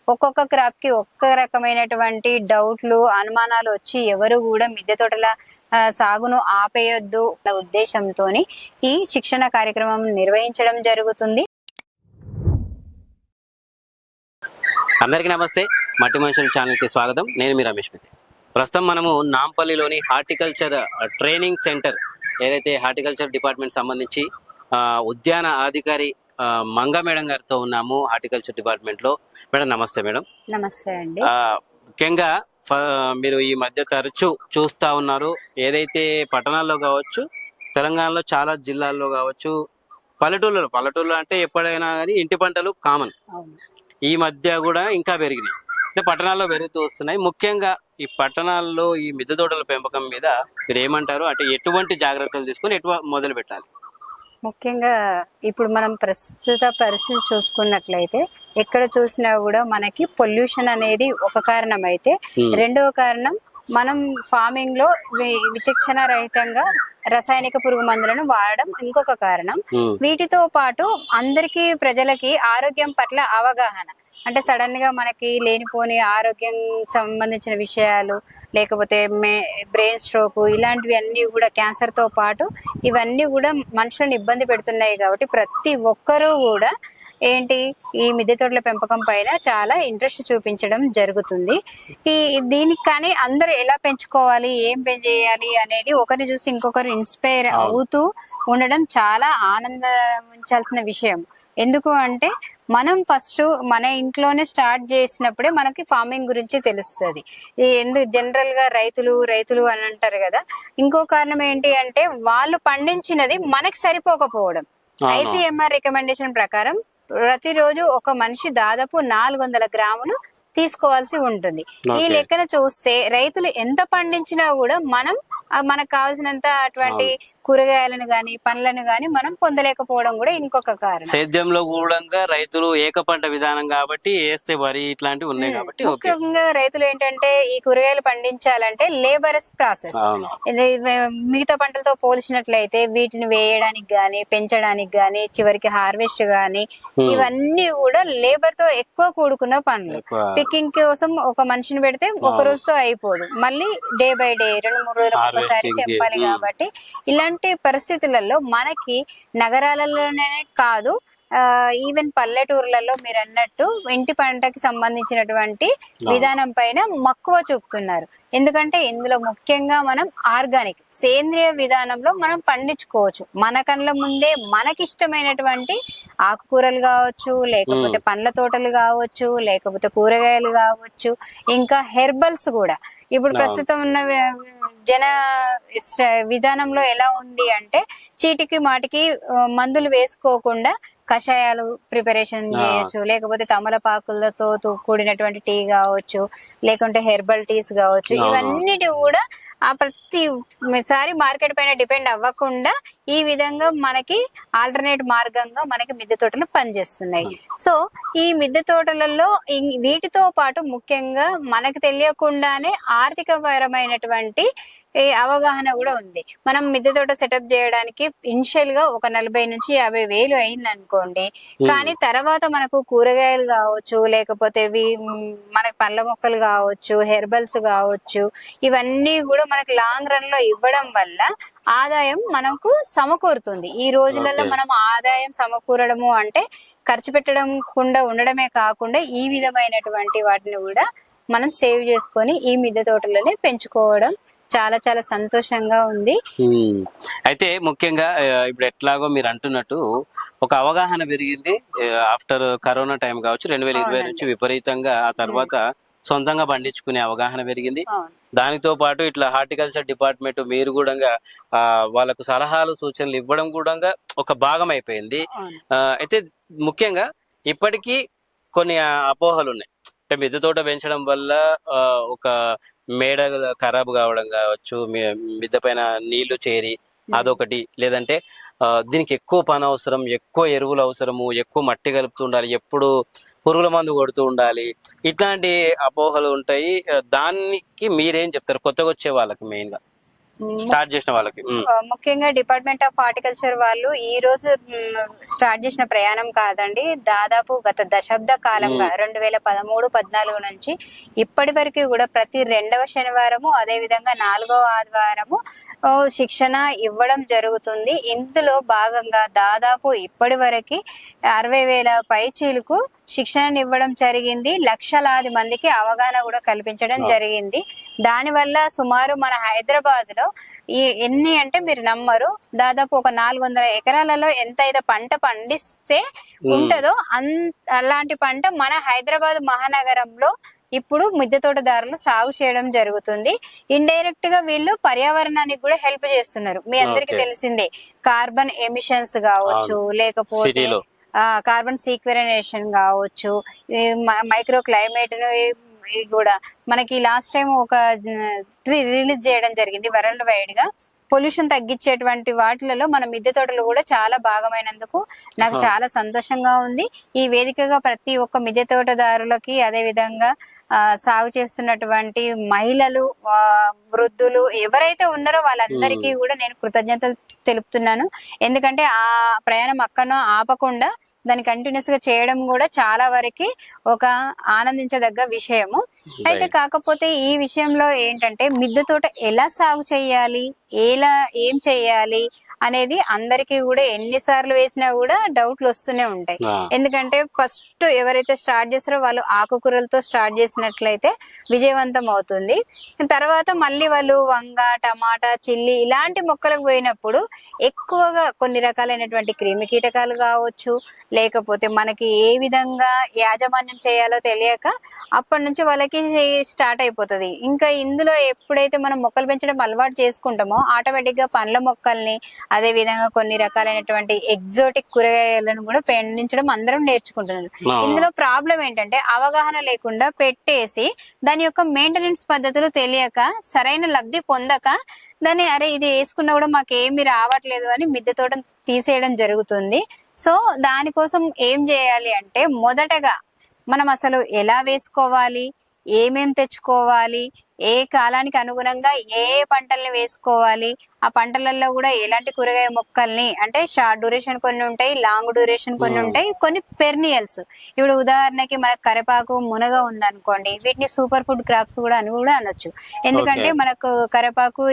ఒక్కొక్క క్రాప్ కి ఒక్క రకమైనటువంటి డౌట్లు అనుమానాలు వచ్చి ఎవరు కూడా మిద్దె తోటల సాగును ఆపేయొద్దు ఉద్దేశంతో ఈ శిక్షణ కార్యక్రమం నిర్వహించడం జరుగుతుంది. అందరికీ నమస్తే. మట్టి మనుషుల ఛానల్కి స్వాగతం. నేను మీ రమేష్ మిత్తి. ప్రస్తుతం మనము నాంపల్లిలోని హార్టికల్చర్ ట్రైనింగ్ సెంటర్, ఏదైతే హార్టికల్చర్ డిపార్ట్మెంట్ సంబంధించి ఉద్యాన అధికారి మంగ మేడం గారితో ఉన్నాము. హార్టికల్చర్ డిపార్ట్మెంట్ లో. మేడం నమస్తే. మేడం నమస్తే అండి. ముఖ్యంగా మీరు ఈ మధ్య తరచూ చూస్తా ఉన్నారు, ఏదైతే పట్టణాల్లో కావచ్చు, తెలంగాణలో చాలా జిల్లాల్లో కావచ్చు, పల్లెటూళ్ళు అంటే ఎప్పుడైనా కానీ ఇంటి పంటలు కామన్. ఈ మధ్య కూడా ఇంకా పెరిగినాయి, అంటే పట్టణాల్లో పెరుగుతూ వస్తున్నాయి. ముఖ్యంగా ఈ పట్టణాల్లో ఈ మిద్దె తోటల పెంపకం మీద మీరు ఏమంటారు? అంటే ఎటువంటి జాగ్రత్తలు తీసుకొని మొదలు పెట్టాలి? ముఖ్యంగా ఇప్పుడు మనం ప్రస్తుత పరిస్థితి చూసుకున్నట్లయితే ఎక్కడ చూసినా కూడా మనకి పొల్యూషన్ అనేది ఒక కారణం అయితే, రెండవ కారణం మనం ఫార్మింగ్ లో విచక్షణ రహితంగా రసాయనిక పురుగు మందులను వాడడం ఇంకొక కారణం. వీటితో పాటు అందరికీ ప్రజలకి ఆరోగ్యం పట్ల అవగాహన, అంటే సడన్ గా మనకి లేనిపోని ఆరోగ్యం సంబంధించిన విషయాలు, లేకపోతే బ్రెయిన్ స్ట్రోక్, ఇలాంటివి అన్ని కూడా క్యాన్సర్ తో పాటు ఇవన్నీ కూడా మనుషులను ఇబ్బంది పెడుతున్నాయి. కాబట్టి ప్రతి ఒక్కరూ కూడా ఈ మిద్దె తోటల పెంపకం పైన చాలా ఇంట్రెస్ట్ చూపించడం జరుగుతుంది. దీనికి కానీ అందరూ ఎలా పెంచుకోవాలి, ఏం చేయాలి అనేది ఒకరిని చూసి ఇంకొకరు ఇన్స్పైర్ అవుతూ ఉండడం చాలా ఆనందించాల్సిన విషయం. ఎందుకు అంటే మనం ఫస్ట్ మన ఇంట్లోనే స్టార్ట్ చేసినప్పుడే మనకి ఫార్మింగ్ గురించి తెలుస్తుంది. జనరల్ గా రైతులు అని అంటారు కదా. ఇంకో కారణం ఏంటి అంటే వాళ్ళు పండించినది మనకి సరిపోకపోవడం. ICMR రికమెండేషన్ ప్రకారం ప్రతిరోజు ఒక మనిషి దాదాపు 400 గ్రాములు తీసుకోవాల్సి ఉంటుంది. ఈ లెక్కన చూస్తే రైతులు ఎంత పండించినా కూడా మనకు కావాల్సినంత అటువంటి కూరగాయలను గాని పండ్లను గాని మనం పొందలేకపోవడం కూడా ఇంకొక కారణం. సేద్యంలో కూడా రైతులు ఏక పంట విధానం కాబట్టి వేస్తే వరి ఇట్లాంటివి ఉన్నాయి కాబట్టి ముఖ్యంగా రైతులు ఏంటంటే ఈ కూరగాయలు పండించాలంటే లేబరస్ ప్రాసెస్. మిగతా పంటలతో పోల్చినట్లయితే వీటిని వేయడానికి గాని, పెంచడానికి గాని, చివరికి హార్వెస్ట్ గాని, ఇవన్నీ కూడా లేబర్ తో ఎక్కువ కూడుకున్న పనులు. పికింగ్ కోసం ఒక మనిషిని పెడితే ఒక రోజుతో అయిపోదు, మళ్ళీ డే బై డే 2-3 రోజులకు ఒకసారి తెంపాలి. కాబట్టి ఇలాంటి పరిస్థితులలో మనకి నగరాలలోనే కాదు, ఈవెన్ పల్లెటూర్లలో మీరు అన్నట్టు ఇంటి పంటకి సంబంధించినటువంటి విధానం పైన మక్కువ చూపుతున్నారు. ఎందుకంటే ఇందులో ముఖ్యంగా మనం ఆర్గానిక్ సేంద్రియ విధానంలో మనం పండించుకోవచ్చు. మన కళ్ళ ముందే మనకిష్టమైనటువంటి ఆకుకూరలు కావచ్చు, లేకపోతే పండ్ల తోటలు కావచ్చు, లేకపోతే కూరగాయలు కావచ్చు, ఇంకా హెర్బల్స్ కూడా. ఇప్పుడు ప్రస్తుతం ఉన్న జన విధానంలో ఎలా ఉంది అంటే చీటికి మాటికి మందులు వేసుకోకుండా కషాయాలు ప్రిపరేషన్ చేయొచ్చు, లేకపోతే తమలపాకులతో కూడినటువంటి టీ కావచ్చు, లేకుంటే హెర్బల్ టీస్ కావచ్చు. ఇవన్నిటి కూడా ప్రతిసారి మార్కెట్ పైన డిపెండ్ అవ్వకుండా ఈ విధంగా మనకి ఆల్టర్నేట్ మార్గంగా మనకి మిద్దె తోటలు పనిచేస్తున్నాయి. సో ఈ మిద్దె తోటలలో వీటితో పాటు ముఖ్యంగా మనకు తెలియకుండానే ఆర్థిక పరమైనటువంటి అవగాహన కూడా ఉంది. మనం మిద్దె తోట సెటప్ చేయడానికి ఇనిషియల్ గా ఒక 40 నుంచి 50 వేలు అయింది అనుకోండి. కానీ తర్వాత మనకు కూరగాయలు కావచ్చు, లేకపోతే మనకి పండ్ల మొక్కలు కావచ్చు, హెర్బల్స్ కావచ్చు, ఇవన్నీ కూడా మనకి లాంగ్ రన్ లో ఇవ్వడం వల్ల ఆదాయం మనకు సమకూరుతుంది. ఈ రోజులలో మనం ఆదాయం సమకూరడము అంటే ఖర్చు పెట్టకుండా ఉండడమే కాకుండా ఈ విధమైనటువంటి వాటిని కూడా మనం సేవ్ చేసుకొని ఈ మిద్దె తోటలని పెంచుకోవడం చాలా చాలా సంతోషంగా ఉంది. అయితే ముఖ్యంగా ఇప్పుడు ఎట్లాగో మీరు అంటున్నట్టు ఒక అవగాహన పెరిగింది ఆఫ్టర్ కరోనా టైం కావచ్చు, 2020 నుంచి విపరీతంగా. ఆ తర్వాత సొంతంగా పండించుకునే అవగాహన పెరిగింది. దానితో పాటు ఇట్లా హార్టికల్చర్ డిపార్ట్మెంట్ మీరు కూడా వాళ్ళకు సలహాలు సూచనలు ఇవ్వడం కూడా ఒక భాగం అయిపోయింది. అయితే ముఖ్యంగా ఇప్పటికీ కొన్ని అపోహలు ఉన్నాయి. అంటే మిద్దె తోట పెంచడం వల్ల ఒక మేడ ఖరాబ్ కావడం కావచ్చు, మిద్దె పైన నీళ్లు చేరి అదొకటి, లేదంటే దీనికి ఎక్కువ పని అవసరం, ఎక్కువ ఎరువులు అవసరము, ఎక్కువ మట్టి కలుపుతూ ఉండాలి, ఎప్పుడు పురుగుల మందు కొడుతూ ఉండాలి, ఇట్లాంటి అపోహలు ఉంటాయి. దానికి మీరేం చెప్తారు కొత్తగా వచ్చే వాళ్ళకి మెయిన్ గా? స్టార్ట్ చేసిన వాళ్ళకి ముఖ్యంగా డిపార్ట్మెంట్ ఆఫ్ హార్టికల్చర్ వాళ్ళు ఈ రోజు స్టార్ట్ చేసిన ప్రయాణం కాదండి. దాదాపు గత దశాబ్ద కాలంగా 2013-14 నుంచి ఇప్పటి వరకు కూడా ప్రతి 2వ శనివారము అదే విధంగా 4వ ఆదివారము శిక్షణ ఇవ్వడం జరుగుతుంది. ఇందులో భాగంగా దాదాపు ఇప్పటి వరకు 60,000 పైచీలకు శిక్షణ ఇవ్వడం జరిగింది. లక్షలాది మందికి అవగాహన కూడా కల్పించడం జరిగింది. దానివల్ల సుమారు మన హైదరాబాద్ లో ఎన్ని అంటే మీరు నమ్మరు, దాదాపు ఒక 400 ఎకరాలలో ఎంత అయితే పంట పండిస్తే ఉంటదో అలాంటి పంట మన హైదరాబాద్ మహానగరంలో ఇప్పుడు మిద్దె తోటదారులు సాగు చేయడం జరుగుతుంది. ఇండైరెక్ట్ గా వీళ్ళు పర్యావరణానికి కూడా హెల్ప్ చేస్తున్నారు. మీ అందరికి తెలిసిందే, కార్బన్ ఎమిషన్స్ కావచ్చు, లేకపోతే కార్బన్ సీక్వెనేషన్ కావచ్చు, మైక్రో క్లైమేట్ కూడా మనకి లాస్ట్ టైం ఒక రిలీజ్ చేయడం జరిగింది వరల్డ్ వైడ్ గా. పొల్యూషన్ తగ్గించేటువంటి వాటిలలో మన మిద్దె తోటలు కూడా చాలా భాగమైనందుకు నాకు చాలా సంతోషంగా ఉంది. ఈ వేదికగా ప్రతి ఒక్క మిద్దె తోటదారులకి, అదే విధంగా సాగు చేస్తున్నటువంటి మహిళలు, వృద్ధులు ఎవరైతే ఉన్నారో వాళ్ళందరికీ కూడా నేను కృతజ్ఞతలు తెలుపుతున్నాను. ఎందుకంటే ఆ ప్రయాణం అక్కడనో ఆపకుండా దాన్ని కంటిన్యూస్ గా చేయడం కూడా చాలా వరకు ఒక ఆనందించదగ్గ విషయము. అయితే కాకపోతే ఈ విషయంలో ఏంటంటే మిద్దె తోట ఎలా సాగు చేయాలి, ఏం చేయాలి అనేది అందరికీ కూడా ఎన్నిసార్లు వేసినా కూడా డౌట్లు వస్తూనే ఉంటాయి. ఎందుకంటే ఫస్ట్ ఎవరైతే స్టార్ట్ చేస్తారో వాళ్ళు ఆకుకూరలతో స్టార్ట్ చేసినట్లయితే విజయవంతం అవుతుంది. తర్వాత మళ్ళీ వాళ్ళు వంగ, టమాటా, చిల్లి ఇలాంటి మొక్కలకు పోయినప్పుడు ఎక్కువగా కొన్ని రకాలైనటువంటి క్రిమి కీటకాలు కావచ్చు, లేకపోతే మనకి ఏ విధంగా యాజమాన్యం చేయాలో తెలియక అప్పటి నుంచి వాళ్ళకి స్టార్ట్ అయిపోతుంది. ఇంకా ఇందులో ఎప్పుడైతే మనం మొక్కలు పెంచడం అలవాటు చేసుకుంటామో ఆటోమేటిక్ గా పండ్ల మొక్కల్ని, అదే విధంగా కొన్ని రకాలైనటువంటి ఎగ్జోటిక్ కూరగాయలను కూడా పండించడం అందరం నేర్చుకుంటున్నారు. ఇందులో ప్రాబ్లం ఏంటంటే అవగాహన లేకుండా పెట్టేసి దాని యొక్క మెయింటెనెన్స్ పద్ధతులు తెలియక సరైన లబ్ధి పొందక దాన్ని అరే ఇది వేసుకున్నా కూడా మాకు ఏమి రావట్లేదు అని మిద్దె తోటను తీసేయడం జరుగుతుంది. సో దానికోసం ఏం చేయాలి అంటే మొదటగా మనం అసలు ఎలా వేసుకోవాలి, ఏమేం తెచ్చుకోవాలి, ఏ కాలానికి అనుగుణంగా ఏ పంటల్ని వేసుకోవాలి, ఆ పంటలలో కూడా ఎలాంటి కూరగాయ మొక్కల్ని అంటే షార్ట్ డ్యూరేషన్ కొన్ని ఉంటాయి, లాంగ్ డ్యూరేషన్ కొన్ని ఉంటాయి, కొన్ని పెర్నియల్స్. ఇప్పుడు ఉదాహరణకి మనకు కరివేపాకు, మునగ ఉందనుకోండి, వీటిని సూపర్ ఫుడ్ క్రాప్స్ కూడా అనొచ్చు. ఎందుకంటే మనకు కరివేపాకు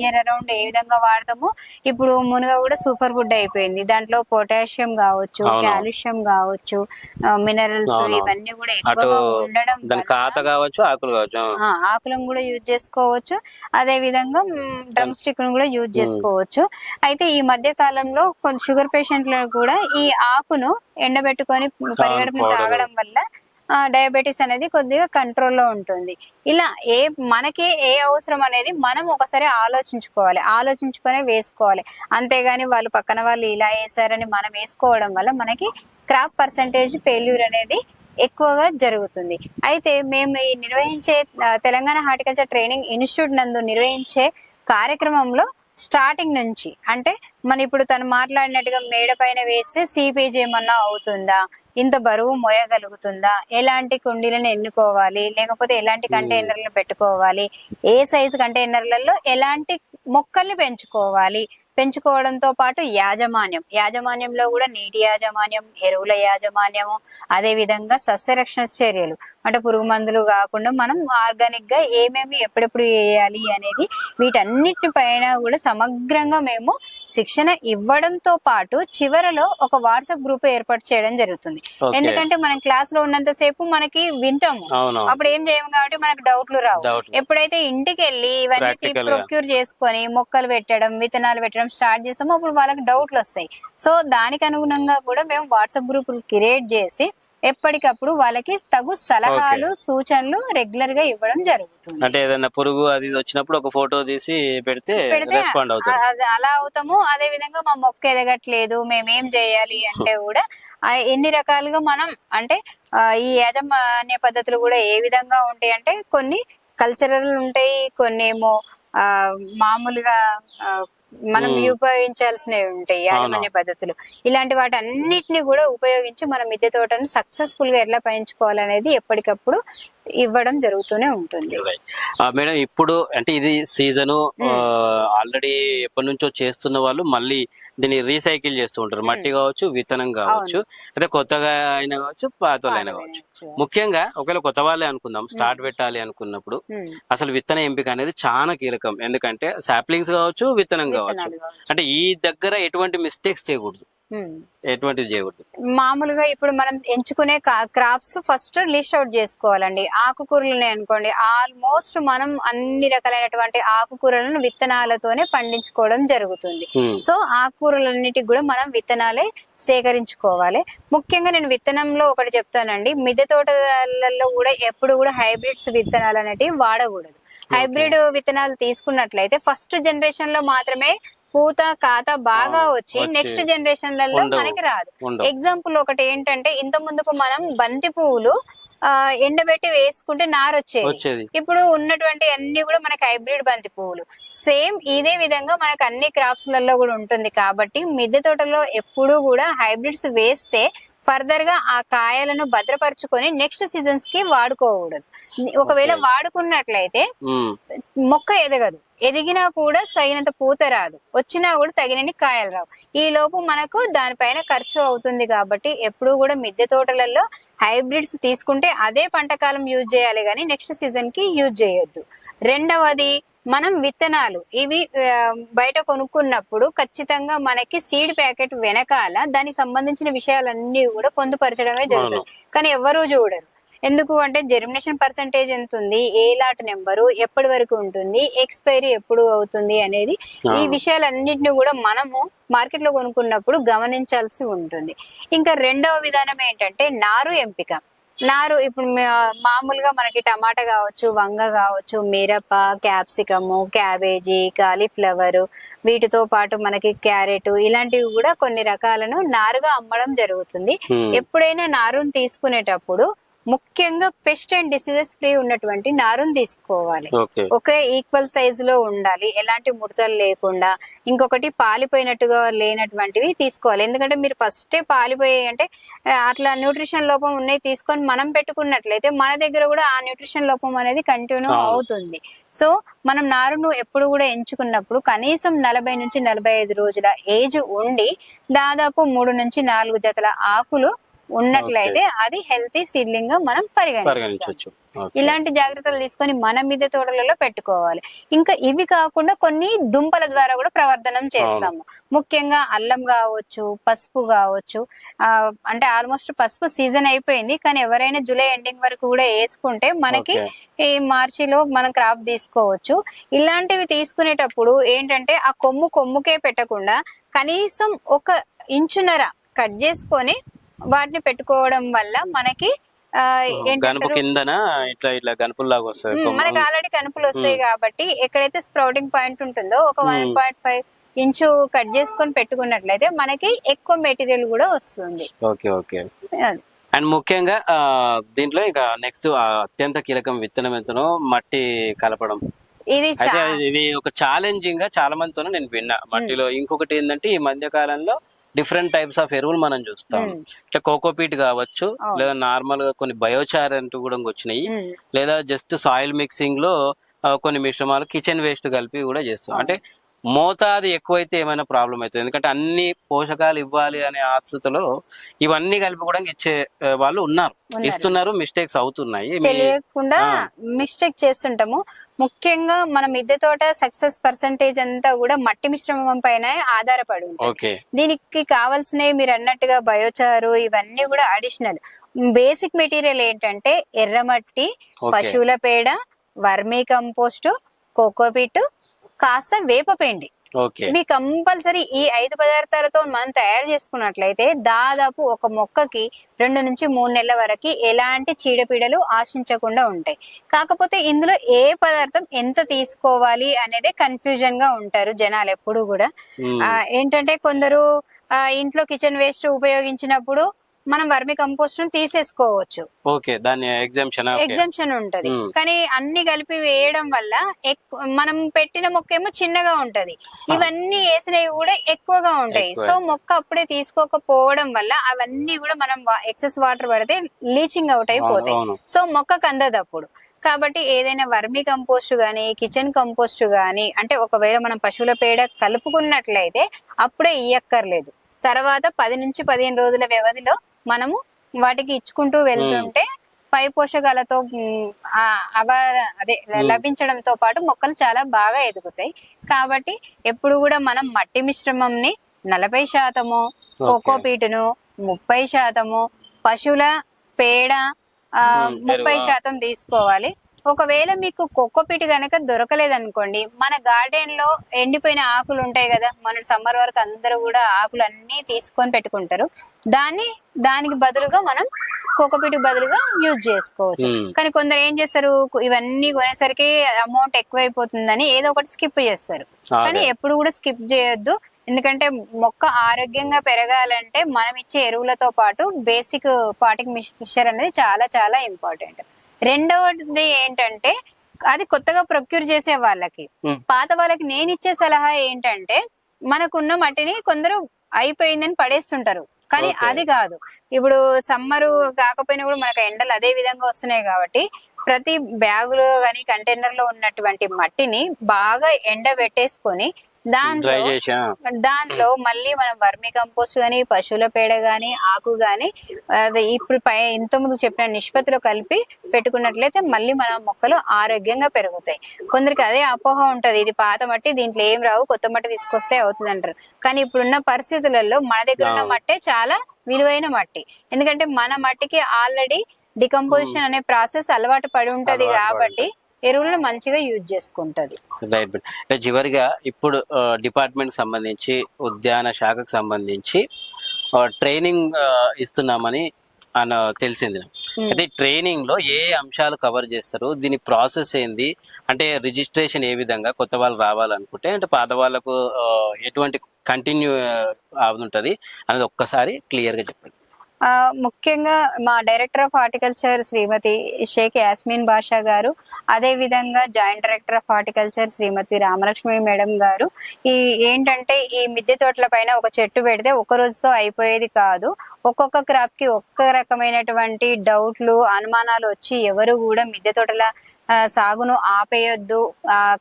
ఇయర్ అరౌండ్ ఏ విధంగా వాడతామో ఇప్పుడు మునగ కూడా సూపర్ ఫుడ్ అయిపోయింది. దాంట్లో పొటాషియం కావచ్చు, కాల్షియం కావచ్చు, మినరల్స్ ఇవన్నీ కూడా ఎక్కువగా ఉండడం ఆకులను కూడా యూజ్ చేసుకోవచ్చు, అదే విధంగా డ్రమ్ స్టిక్ ను కూడా యూజ్ చేసుకోవచ్చు. అయితే ఈ మధ్య కాలంలో కొంచెం షుగర్ పేషెంట్లకు కూడా ఈ ఆకును ఎండబెట్టుకొని పరిగెడుపుని తాగడం వల్ల డయాబెటీస్ అనేది కొద్దిగా కంట్రోల్లో ఉంటుంది. ఇలా మనకి ఏ అవసరం అనేది మనం ఒకసారి ఆలోచించుకొని వేసుకోవాలి. అంతేగాని వాళ్ళు పక్కన వాళ్ళు ఇలా వేసారని మనం వేసుకోవడం వల్ల మనకి క్రాప్ పర్సంటేజ్ ఫెయిల్యూర్ అనేది ఎక్కువగా జరుగుతుంది. అయితే మేము ఈ నిర్వహించే తెలంగాణ హార్టికల్చర్ ట్రైనింగ్ ఇన్స్టిట్యూట్ నందు నిర్వహించే కార్యక్రమంలో స్టార్టింగ్ నుంచి అంటే మన ఇప్పుడు తను మాట్లాడినట్టుగా మేడ పైన వేస్తే సీపేజ్ ఏమన్నా అవుతుందా, ఇంత బరువు మోయగలుగుతుందా, ఎలాంటి కుండీలను ఎన్నుకోవాలి, లేకపోతే ఎలాంటి కంటైనర్లను పెట్టుకోవాలి, ఏ సైజు కంటైనర్లలో ఎలాంటి మొక్కల్ని పెంచుకోవడంతో పాటు యాజమాన్యంలో కూడా నీటి యాజమాన్యం, ఎరువుల యాజమాన్యము, అదే విధంగా సస్యరక్షణ చర్యలు అంటే పురుగు మందులు కాకుండా మనం ఆర్గానిక్ గా ఏమేమి ఎప్పుడెప్పుడు వేయాలి అనేది వీటన్నిటి పైన కూడా సమగ్రంగా మేము శిక్షణ ఇవ్వడంతో పాటు చివరలో ఒక వాట్సాప్ గ్రూప్ ఏర్పాటు చేయడం జరుగుతుంది. ఎందుకంటే మనం క్లాస్ లో ఉన్నంత సేపు మనకి వింటాము, అప్పుడు ఏం చేయము కాబట్టి మనకు డౌట్లు రావు. ఎప్పుడైతే ఇంటికి వెళ్ళి ఇవన్నీ ప్రొక్యూర్ చేసుకొని మొక్కలు పెట్టడం, విత్తనాలు పెట్టడం స్టార్ట్ చేస్తామో అప్పుడు వాళ్ళకి డౌట్లు వస్తాయి. సో దానికి అనుగుణంగా కూడా మేము వాట్సాప్ గ్రూపులు క్రియేట్ చేసి ఎప్పటికప్పుడు వాళ్ళకి తగు సలహాలు, సూచనలు రెగ్యులర్ గా ఇవ్వడం జరుగుతుంది. అంటే ఏదైనా పురుగు అది వచ్చినప్పుడు ఒక ఫోటో తీసి పెడితే అలా అవుతాము. అదే విధంగా మా మొక్క ఎదగట్లేదు మేమేం చేయాలి అంటే కూడా ఎన్ని రకాలుగా మనం అంటే ఈ యాజమాన్య పద్ధతులు కూడా ఏ విధంగా ఉంటాయి అంటే కొన్ని కల్చరల్ ఉంటాయి, కొన్ని ఏమో మామూలుగా మనం ఉపయోగించాల్సినవి ఉంటాయి యాజమాన్య పద్ధతులు. ఇలాంటి వాటి అన్నిటిని కూడా ఉపయోగించి మనం మిద్దె తోటను సక్సెస్ఫుల్ గా ఎట్లా పెంచుకోవాలనేది ఎప్పటికప్పుడు ఇవ్వడం జరుగుతూనే ఉంటుంది. మేడం ఇప్పుడు అంటే ఇది సీజన్ ఆల్రెడీ ఎప్పటి నుంచో చేస్తున్న వాళ్ళు మళ్ళీ దీన్ని రీసైకిల్ చేస్తూ ఉంటారు, మట్టి కావచ్చు, విత్తనం కావచ్చు, అంటే కొత్తగా అయినా కావచ్చు, పాత అయినా కావచ్చు. ముఖ్యంగా ఒకవేళ కొత్త వాళ్ళే అనుకుందాం, స్టార్ట్ పెట్టాలి అనుకున్నప్పుడు అసలు విత్తన ఎంపిక అనేది చాలా కీలకం. ఎందుకంటే సాప్లింగ్స్ కావచ్చు, విత్తనం కావచ్చు, అంటే ఈ దగ్గర ఎటువంటి మిస్టేక్స్ చేయకూడదు, ఎటువంటిది చేయకూడదు. మామూలుగా ఇప్పుడు మనం ఎంచుకునే క్రాప్స్ ఫస్ట్ లిస్ట్ అవుట్ చేసుకోవాలండి. ఆకుకూరలు అనుకోండి, ఆల్మోస్ట్ మనం అన్ని రకాలైనటువంటి ఆకుకూరలను విత్తనాలతోనే పండించుకోవడం జరుగుతుంది. సో ఆకుకూరలన్నిటికి కూడా మనం విత్తనాలే సేకరించుకోవాలి. ముఖ్యంగా నేను విత్తనంలో ఒకటి చెప్తానండి, మిద్దె తోటలలో కూడా ఎప్పుడు కూడా హైబ్రిడ్స్ విత్తనాలు అనేటివి వాడకూడదు. హైబ్రిడ్ విత్తనాలు తీసుకున్నట్లయితే ఫస్ట్ జనరేషన్ లో మాత్రమే పూత కాత బాగా వచ్చి నెక్స్ట్ జనరేషన్లలో మనకి రాదు. ఎగ్జాంపుల్ ఒకటి ఏంటంటే, ఇంత ముందుకు మనం బంతి పువ్వులు ఎండబెట్టి వేసుకుంటే నారొచ్చేది. ఇప్పుడు ఉన్నటువంటి అన్ని కూడా మనకి హైబ్రిడ్ బంతి పువ్వులు. సేమ్ ఇదే విధంగా మనకు అన్ని క్రాప్స్ లలో కూడా ఉంటుంది. కాబట్టి మిద్దె తోటలో ఎప్పుడు కూడా హైబ్రిడ్స్ వేస్తే ఫర్దర్ గా ఆ కాయలను భద్రపరుచుకొని నెక్స్ట్ సీజన్స్ కి వాడుకోకూడదు. ఒకవేళ వాడుకున్నట్లయితే మొక్క ఎదగదు, ఎదిగినా కూడా తగినంత పూత రాదు, వచ్చినా కూడా తగినన్ని కాయలు రావు. ఈ లోపు మనకు దానిపైన ఖర్చు అవుతుంది. కాబట్టి ఎప్పుడు కూడా మిద్దె తోటలలో హైబ్రిడ్స్ తీసుకుంటే అదే పంటకాలం యూజ్ చేయాలి కానీ నెక్స్ట్ సీజన్ కి యూజ్ చేయొద్దు. రెండవది, మనం విత్తనాలు ఇవి బయట కొనుక్కున్నప్పుడు ఖచ్చితంగా మనకి సీడ్ ప్యాకెట్ వెనకాల దానికి సంబంధించిన విషయాలన్నీ కూడా పొందుపరచడమే జరుగుతుంది. కానీ ఎవరూ చూడరు. ఎందుకు అంటే జెర్మినేషన్ పర్సెంటేజ్ ఎంత ఉంది, ఏ లాట్ నెంబరు ఎప్పటి వరకు ఉంటుంది, ఎక్స్పైరీ ఎప్పుడు అవుతుంది అనేది ఈ విషయాలన్నింటినీ కూడా మనము మార్కెట్ లో కొనుక్కున్నప్పుడు గమనించాల్సి ఉంటుంది. ఇంకా రెండవ విధానం ఏంటంటే నారు ఎంపిక. నారు ఇప్పుడు మామూలుగా మనకి టమాటా కావచ్చు, వంగ కావచ్చు, మిరప, క్యాప్సికము, క్యాబేజీ, కాలీఫ్లవర్, వీటితో పాటు మనకి క్యారెట్, ఇలాంటివి కూడా కొన్ని రకాలను నారుగా అమ్మడం జరుగుతుంది. ఎప్పుడైనా నారుని తీసుకునేటప్పుడు ముఖ్యంగా పెస్ట్ అండ్ డిసీజెస్ ఫ్రీ ఉన్నటువంటి నారుని తీసుకోవాలి. ఒకే ఈక్వల్ సైజ్ లో ఉండాలి, ఎలాంటి ముడతలు లేకుండా. ఇంకొకటి పాలిపోయినట్టుగా లేనటువంటివి తీసుకోవాలి. ఎందుకంటే మీరు ఫస్టే పాలిపోయాయి అంటే అట్లా న్యూట్రిషన్ లోపం ఉన్నాయి తీసుకొని మనం పెట్టుకున్నట్లయితే మన దగ్గర కూడా ఆ న్యూట్రిషన్ లోపం అనేది కంటిన్యూ అవుతుంది. సో మనం నారును ఎప్పుడు కూడా ఎంచుకున్నప్పుడు కనీసం 40 నుంచి 45 రోజుల ఏజ్ ఉండి దాదాపు 3 నుంచి 4 జతల ఆకులు ఉన్నట్లయితే అది హెల్తీ సీడ్లింగ్ గా మనం పరిగణించవచ్చు. ఇలాంటి జాగ్రత్తలు తీసుకొని మన మిద్దె తోటలలో పెట్టుకోవాలి. ఇంకా ఇవి కాకుండా కొన్ని దుంపల ద్వారా కూడా ప్రవర్ధనం చేస్తాము. ముఖ్యంగా అల్లం కావచ్చు, పసుపు కావచ్చు. అంటే ఆల్మోస్ట్ పసుపు సీజన్ అయిపోయింది, కానీ ఎవరైనా జూలై ఎండింగ్ వరకు కూడా వేసుకుంటే మనకి ఈ మార్చిలో మనం క్రాప్ తీసుకోవచ్చు. ఇలాంటివి తీసుకునేటప్పుడు ఏంటంటే ఆ కొమ్ముకే పెట్టకుండా కనీసం 1 ఇంచున్నర కట్ చేసుకొని వాటిని పెట్టుకోవడం వల్ల మనకి మనకి ఆల్రెడీ కనుపులు వస్తాయి. కాబట్టి ఎక్కడైతే స్ప్రౌటింగ్ పాయింట్ ఉంటుందో ఒక 1.5 ఇంచు కట్ చేసుకొని పెట్టుకున్నట్లయితే మనకి ఎక్కువ మెటీరియల్ కూడా వస్తుంది. అండ్ ముఖ్యంగా దీంట్లో ఇక నెక్స్ట్ అత్యంత కీలకం విత్తనం ఎంతనో మట్టి కలపడం. ఇది ఒక ఛాలెంజింగ్ గా చాలా మందితో నేను విన్నా మట్టిలో. ఇంకొకటి ఏంటంటే ఈ మధ్య కాలంలో డిఫరెంట్ టైప్స్ ఆఫ్ ఎరువులు మనం చూస్తాం. అంటే కోకోపీట్ కావచ్చు, లేదా నార్మల్ గా కొన్ని బయోచార్ అంటూ కూడా వచ్చినాయి, లేదా జస్ట్ సాయిల్ మిక్సింగ్ లో కొన్ని మిశ్రమాలు కిచెన్ వేస్ట్ కలిపి కూడా చేస్తాం. అంటే మోతాదు ఎక్కువైతే ఏమైనా ప్రాబ్లం అవుతుంది. ఎందుకంటే అన్ని పోషకాలు ఇవ్వాలి అనే ఆతృతలో ఇవన్నీ కలిపి కూడా ఇచ్చే వాళ్ళు ఉన్నారు, ఇస్తున్నారు, మిస్టేక్స్ అవుతున్నాయి, తెలియకుండా మిస్టేక్ చేస్తుంటాము. ముఖ్యంగా మన మిద్దె తోట సక్సెస్ పర్సెంటేజ్ అంతా కూడా మట్టి మిశ్రమం పైన ఆధారపడి ఉంటుంది. దీనికి కావాల్సినవి మీరు అన్నట్టుగా బయోచారు ఇవన్నీ కూడా అడిషనల్. బేసిక్ మెటీరియల్ ఏంటంటే ఎర్రమట్టి, పశువుల పేడ, వర్మీ కంపోస్ట్, కోకోపీట్, కాస్త వేపపిండి. ఇవి కంపల్సరీ. ఈ 5 పదార్థాలతో మనం తయారు చేసుకున్నట్లయితే దాదాపు ఒక మొక్కకి 2 నుంచి 3 నెలల వరకు ఎలాంటి చీడపీడలు ఆశించకుండా ఉంటాయి. కాకపోతే ఇందులో ఏ పదార్థం ఎంత తీసుకోవాలి అనేది కన్ఫ్యూజన్ గా ఉంటారు జనాలు ఎప్పుడు కూడా. ఏంటంటే కొందరు ఇంట్లో కిచెన్ వేస్ట్ ఉపయోగించినప్పుడు మనం వర్మి కంపోస్ట్ ను తీసేసుకోవచ్చు. ఓకే, దాని ఎగ్జామ్షన్ ఉంటది. కానీ అన్ని కలిపి వేయడం వల్ల మనం పెట్టిన మొక్క ఏమో చిన్నగా ఉంటది, ఇవన్నీ వేసినవి కూడా ఎక్కువగా ఉంటాయి. సో మొక్క అప్పుడే తీసుకోకపోవడం వల్ల అవన్నీ కూడా మనం ఎక్సెస్ వాటర్ పడితే లీచింగ్ అవుట్ అయిపోతాయి. సో మొక్కకు అందదు అప్పుడు. కాబట్టి ఏదైనా వర్మి కంపోస్ట్ గానీ, కిచెన్ కంపోస్ట్ గానీ, అంటే ఒకవేళ మనం పశువుల పేడ కలుపుకున్నట్లయితే అప్పుడే ఇయ్యక్కర్లేదు. తర్వాత 10 నుంచి 15 రోజుల వ్యవధిలో మనము వాటికి ఇచ్చుకుంటూ వెళ్తుంటే పై పోషకాలతో లభించడంతో పాటు మొక్కలు చాలా బాగా ఎదుగుతాయి. కాబట్టి ఎప్పుడు కూడా మనం మట్టి మిశ్రమంని 40%, కోకోపీటును 30%, పశువుల పేడ 30% తీసుకోవాలి. ఒకవేళ మీకు కోకోపీట్ గనక దొరకలేదనుకోండి, మన గార్డెన్ లో ఎండిపోయిన ఆకులు ఉంటాయి కదా, మన సమ్మర్ వరకు అందరూ కూడా ఆకులు అన్ని తీసుకొని పెట్టుకుంటారు, దానికి బదులుగా మనం కోకోపీట్ బదులుగా యూజ్ చేసుకోవచ్చు. కానీ కొందరు ఏం చేస్తారు, ఇవన్నీ కొనేసరికి అమౌంట్ ఎక్కువైపోతుందని ఏదో ఒకటి స్కిప్ చేస్తారు. కానీ ఎప్పుడు కూడా స్కిప్ చేయొద్దు. ఎందుకంటే మొక్క ఆరోగ్యంగా పెరగాలంటే మనం ఇచ్చే ఎరువులతో పాటు బేసిక్ పాటింగ్ మిక్చర్ అనేది చాలా చాలా ఇంపార్టెంట్. రెండవది ఏంటంటే, అది కొత్తగా ప్రొక్యూర్ చేసే వాళ్ళకి, పాత వాళ్ళకి నేను ఇచ్చే సలహా ఏంటంటే, మనకున్న మట్టిని కొందరు అయిపోయిందని పడేస్తుంటారు. కానీ అది కాదు. ఇప్పుడు సమ్మరు కాకపోయినా కూడా మనకు ఎండలు అదే విధంగా వస్తున్నాయి కాబట్టి ప్రతి బ్యాగులో గాని కంటైనర్ లో ఉన్నటువంటి మట్టిని బాగా ఎండబెట్టేసుకొని దాంట్లో మళ్ళీ మనం వర్మి కంపోస్ట్ గాని, పశువుల పేడ గాని, ఆకు గాని ఇప్పుడు ఇంత ముందు చెప్పిన నిష్పత్తిలో కలిపి పెట్టుకున్నట్లయితే మళ్ళీ మన మొక్కలు ఆరోగ్యంగా పెరుగుతాయి. కొందరికి అదే అపోహ ఉంటది, ఇది పాత మట్టి, దీంట్లో ఏం రావు, కొత్త మట్టి తీసుకొస్తే అవుతుంది అంటారు. కానీ ఇప్పుడున్న పరిస్థితులలో మన దగ్గర ఉన్న మట్టే చాలా విలువైన మట్టి. ఎందుకంటే మన మట్టికి ఆల్రెడీ డికంపోజిషన్ అనే ప్రాసెస్ అలవాటు పడి ఉంటది కాబట్టి ఎరువులను మంచిగా యూజ్ చేసుకుంటది. రైట్. చివరిగా ఇప్పుడు డిపార్ట్మెంట్ సంబంధించి, ఉద్యాన శాఖకు సంబంధించి ట్రైనింగ్ ఇస్తున్నామని తెలిసింది. అయితే ట్రైనింగ్ లో ఏ అంశాలు కవర్ చేస్తారు, దీని ప్రాసెస్ ఏంది, అంటే రిజిస్ట్రేషన్ ఏ విధంగా కొత్త వాళ్ళు రావాలనుకుంటే, అంటే పాత వాళ్ళకు ఎటువంటి కంటిన్యూ అవుతుంటది అనేది ఒక్కసారి క్లియర్ గా చెప్పండి. ముఖ్యంగా మా director of horticulture Shrimati Sheikh Yasmin Basha గారు, అదే విధంగా joint director of horticulture Shrimati Ramalakshmi madam గారు, ఏంటంటే ఈ మిద్దె తోటల పైన ఒక చెట్టు పెడితే ఒక రోజుతో అయిపోయేది కాదు. ఒక్కొక్క క్రాప్ కి ఒక్క రకమైనటువంటి డౌట్లు, అనుమానాలు వచ్చి ఎవరు కూడా మిద్దె తోటల సాగును ఆపేయొద్దు,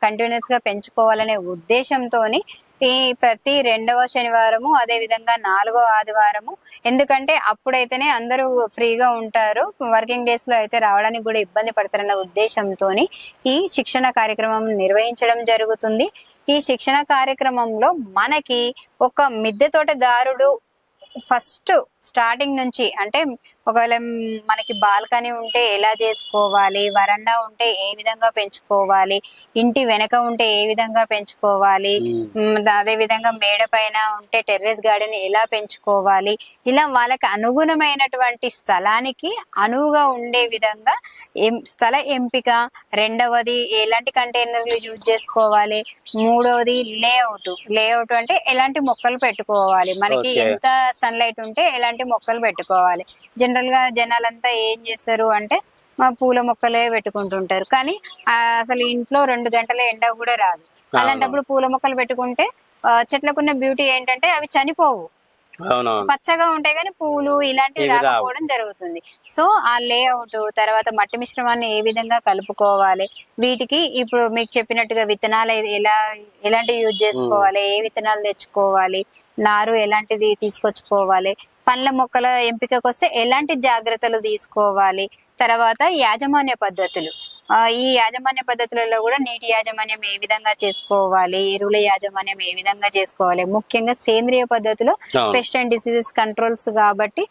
కంటిన్యూస్ గా పెంచుకోవాలనే ఉద్దేశంతోని ఈ ప్రతి 2వ శనివారము, అదే విధంగా 4వ ఆదివారము, ఎందుకంటే అప్పుడైతేనే అందరూ ఫ్రీగా ఉంటారు, వర్కింగ్ డేస్ లో అయితే రావడానికి కూడా ఇబ్బంది పడతారన్న ఉద్దేశంతో ఈ శిక్షణ కార్యక్రమం నిర్వహించడం జరుగుతుంది. ఈ శిక్షణ కార్యక్రమంలో మనకి ఒక మిద్దె తోటదారుడు ఫస్ట్ స్టార్టింగ్ నుంచి, అంటే ఒకవేళ మనకి బాల్కనీ ఉంటే ఎలా చేసుకోవాలి, వరండా ఉంటే ఏ విధంగా పెంచుకోవాలి, ఇంటి వెనక ఉంటే ఏ విధంగా పెంచుకోవాలి, అదే విధంగా మేడ పైన ఉంటే టెర్రస్ గార్డెన్ ఎలా పెంచుకోవాలి, ఇలా వాళ్ళకి అనుగుణమైనటువంటి స్థలానికి అనువుగా ఉండే విధంగా స్థల ఎంపిక, రెండవది ఎలాంటి కంటైనర్లు యూజ్ చేసుకోవాలి, మూడవది లేఅవుట్ అంటే ఎలాంటి మొక్కలు పెట్టుకోవాలి, మనకి ఎంత సన్లైట్ ఉంటే ఎలాంటి మొక్కలు పెట్టుకోవాలి. జనరల్ గా జనాలంతా ఏం చేస్తారు అంటే మా పూల మొక్కలే పెట్టుకుంటుంటారు, కానీ అసలు ఇంట్లో 2 గంటల ఎండ కూడా రాదు. అలాంటప్పుడు పూల మొక్కలు పెట్టుకుంటే చెట్లకున్న బ్యూటీ ఏంటంటే అవి చనిపోవు, పచ్చగా ఉంటాయి కానీ పూలు ఇలాంటివి రాకపోవడం జరుగుతుంది. సో ఆ లేఅవుట్, తర్వాత మట్టి మిశ్రమాన్ని ఏ విధంగా కలుపుకోవాలి, వీటికి ఇప్పుడు మీకు చెప్పినట్టుగా విత్తనాలు ఎలాంటివి యూజ్ చేసుకోవాలి, ఏ విత్తనాలు తెచ్చుకోవాలి, నారు ఎలాంటిది తీసుకొచ్చుకోవాలి, పండ్ల మొక్కల ఎంపికకు వస్తే ఎలాంటి జాగ్రత్తలు తీసుకోవాలి, తర్వాత యాజమాన్య పద్ధతులు, ఈ యాజమాన్య పద్ధతులలో కూడా నీటి యాజమాన్యం ఏ విధంగా చేసుకోవాలి, ఎరువుల యాజమాన్యం ఏ విధంగా చేసుకోవాలి, ముఖ్యంగా సేంద్రియ పద్ధతిలో పెస్ట్ అండ్ డిసీజెస్ కంట్రోల్స్ కాబట్టి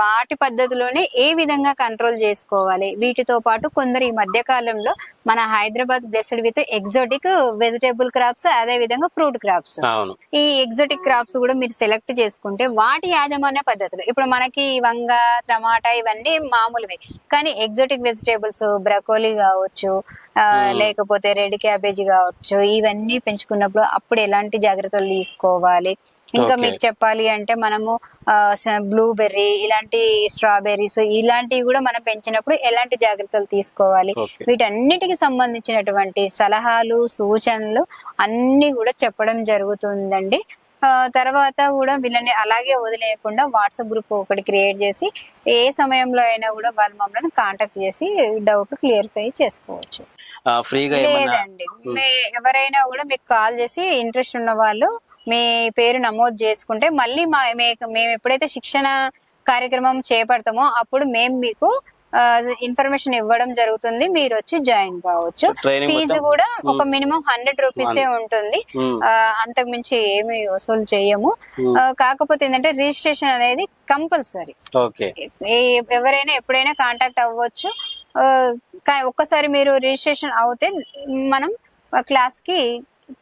వాటి పద్ధతిలోనే ఏ విధంగా కంట్రోల్ చేసుకోవాలి. వీటితో పాటు కొందరు ఈ మధ్య కాలంలో మన Hyderabad blessed with exotic vegetable crops, అదే విధంగా ఫ్రూట్ క్రాప్స్, ఈ ఎగ్జోటిక్ క్రాప్స్ కూడా మీరు సెలెక్ట్ చేసుకుంటే వాటి యాజమాన్య పద్ధతులు, ఇప్పుడు మనకి వంగ, టమాటా ఇవన్నీ మామూలువే, కానీ ఎగ్జోటిక్ వెజిటేబుల్స్ బ్రకోలీ కావచ్చు, లేకపోతే రెడ్ క్యాబేజీ కావచ్చు, ఇవన్నీ పెంచుకున్నప్పుడు అప్పుడు ఎలాంటి జాగ్రత్తలు తీసుకోవాలి, ఇంకా Okay. మీకు చెప్పాలి అంటే మనము బ్లూబెర్రీ ఇలాంటి స్ట్రాబెర్రీస్ ఇలాంటివి కూడా మనం పెంచినప్పుడు ఎలాంటి జాగ్రత్తలు తీసుకోవాలి, Okay. వీటన్నిటికి సంబంధించినటువంటి సలహాలు సూచనలు అన్ని కూడా చెప్పడం జరుగుతుందండి. తర్వాత కూడా వీళ్ళని అలాగే వదిలేయకుండా వాట్సాప్ గ్రూప్ ఒకటి క్రియేట్ చేసి ఏ సమయంలో అయినా కూడా వాళ్ళు మమ్మల్ని కాంటాక్ట్ చేసి డౌట్ క్లియర్ఫై చేసుకోవచ్చు. ఫ్రీగా ఏమన్నా లేదండి, ఎవరైనా కూడా మీకు కాల్ చేసి ఇంట్రెస్ట్ ఉన్న వాళ్ళు మీ పేరు నమోదు చేసుకుంటే మళ్ళీ మేము ఎప్పుడైతే శిక్షణ కార్యక్రమం చేపడతామో అప్పుడు మేము మీకు ఇన్ఫర్మేషన్ ఇవ్వడం జరుగుతుంది. మీరు వచ్చి జాయిన్ కావచ్చు. ట్రైనింగ్ ఫీజు కూడా ఒక మినిమం 100 రూపీసే ఉంటుంది. Hmm. అంతకు మించి ఏమి వసూలు చేయము. కాకపోతే ఏంటంటే రిజిస్ట్రేషన్ అనేది కంపల్సరీ. ఓకే, ఎవరైనా ఎప్పుడైనా కాంటాక్ట్ అవ్వచ్చు. ఒక్కసారి మీరు రిజిస్ట్రేషన్ అవుతే మనం క్లాస్ కి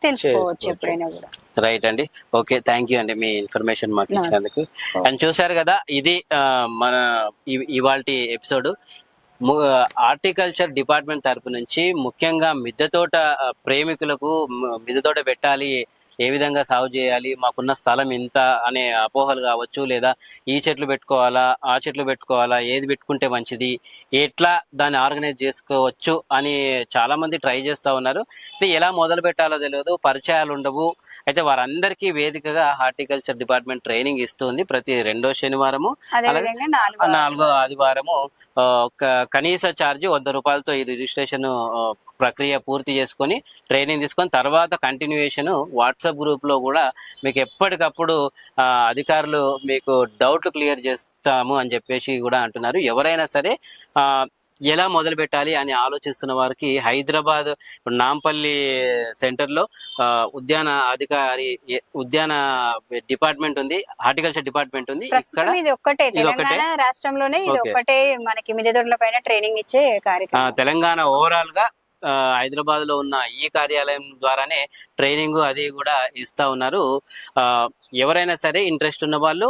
తెలుసుకోవచ్చు ఎప్పుడైనా కూడా. రైట్ అండి. ఓకే, థ్యాంక్ యూ అండి మీ ఇన్ఫర్మేషన్ మాకు ఇచ్చినందుకు. అండ్ చూసారు కదా, ఇది మన ఇవాల్టి ఎపిసోడ్. హార్టికల్చర్ డిపార్ట్మెంట్ తరపు నుంచి ముఖ్యంగా మిద్దె తోట ప్రేమికులకు మిద్దె తోట పెట్టాలి, ఏ విధంగా సాగు చేయాలి, మాకున్న స్థలం ఇంత అనే అపోహలు కావచ్చు, లేదా ఈ చెట్లు పెట్టుకోవాలా ఆ చెట్లు పెట్టుకోవాలా, ఏది పెట్టుకుంటే మంచిది, ఎట్లా దాన్ని ఆర్గనైజ్ చేసుకోవచ్చు అని చాలా మంది ట్రై చేస్తూ ఉన్నారు. అయితే ఎలా మొదలు పెట్టాలో తెలియదు, పరిచయాలు ఉండవు. అయితే వారందరికీ వేదికగా హార్టికల్చర్ డిపార్ట్మెంట్ ట్రైనింగ్ ఇస్తుంది ప్రతి 2వ శనివారము, అలాగే 4వ ఆదివారము. కనీస ఛార్జ్ 100 రూపాయలతో ఈ రిజిస్ట్రేషన్ ప్రక్రియ పూర్తి చేసుకొని ట్రైనింగ్ తీసుకొని తర్వాత కంటిన్యూయేషన్ వాట్సాప్ గ్రూప్లో కూడా మీకు ఎప్పటికప్పుడు అధికారులు మీకు డౌట్లు క్లియర్ చేస్తాము అని చెప్పేసి కూడా అంటున్నారు. ఎవరైనా సరే ఎలా మొదలు పెట్టాలి అని ఆలోచిస్తున్న వారికి హైదరాబాద్ నాంపల్లి సెంటర్లో ఉద్యాన డిపార్ట్మెంట్ ఉంది, హార్టికల్చర్ డిపార్ట్మెంట్ ఉంది. ఇక్కడ ఇది ఒక్కటే తెలంగాణ రాష్ట్రంలోనే ఇది ఒక్కటే మనకి మిద్దె తోటల పైన ట్రైనింగ్ ఇచ్చే కార్యక్రమం. తెలంగాణ ఓవరాల్ గా హైదరాబాద్ లో ఉన్న ఈ కార్యాలయం ద్వారానే ట్రైనింగ్ అది కూడా ఇస్తా ఉన్నారు. ఎవరైనా సరే ఇంట్రెస్ట్ ఉన్న వాళ్ళు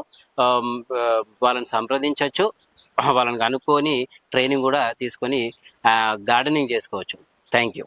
వాళ్ళని సంప్రదించవచ్చు, వాళ్ళని కనుక్కొని ట్రైనింగ్ కూడా తీసుకొని గార్డెనింగ్ చేసుకోవచ్చు. Thank you.